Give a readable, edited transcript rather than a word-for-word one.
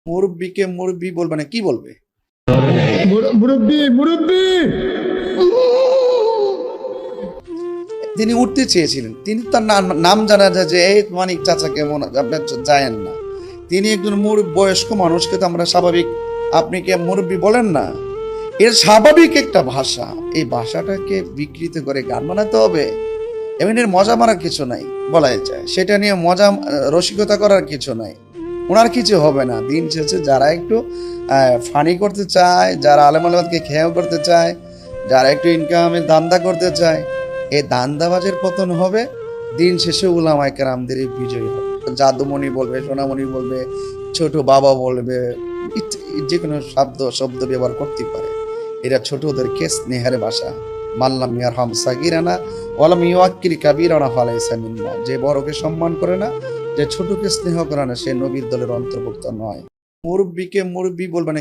মুরব্বিকে মুরব্বি বলবে না, কি বলবে? মুরব্বি মুরব্বি তিনি উঠতে চেয়েছিলেন, তিনি তার নাম জানা যায় যে এই মানিক চাচা কেমন, আপনার জানেন না। তিনি একজন বয়স্ক মানুষকে তো আমরা স্বাভাবিক আপনি কে মুরব্বি বলেন না। এর স্বাভাবিক একটা ভাষা, এই ভাষাটাকে বিকৃত করে গান বানাতে হবে? এমনি মজা মারার কিছু নাই, বলাই যায় সেটা নিয়ে মজা রসিকতা করার কিছু নাই। ওনার কিছু হবে না। দিন শেষে যারা একটু ফানি করতে চায়, যারা আলেমালাবাদকে খেয়াও করতে চায়, যারা একটু ইনকামের দান্দা করতে চায়, এই দান্দাবাজের পতন হবে। দিন শেষে উলামায়ে কেরামদের বিজয়ী হবে। জাদুমণি বলবে, সোনামণি বলবে, ছোট বাবা বলবে, যে কোনো শব্দ ব্যবহার করতে পারে। এরা ছোটদেরকে স্নেহের ভাষা, মাল্লাম ইয়ারহাম সাগিরানা ওয়ালাম ইউআক্কির কাবীরানা ফালাইসা মিন্না। যে বড়কে সম্মান করে না, যে ছোটকে স্নেহ করে না, সে নবীর দলের অন্তর্ভুক্ত নয়। মুরব্বিকে মুরব্বি বলবে না।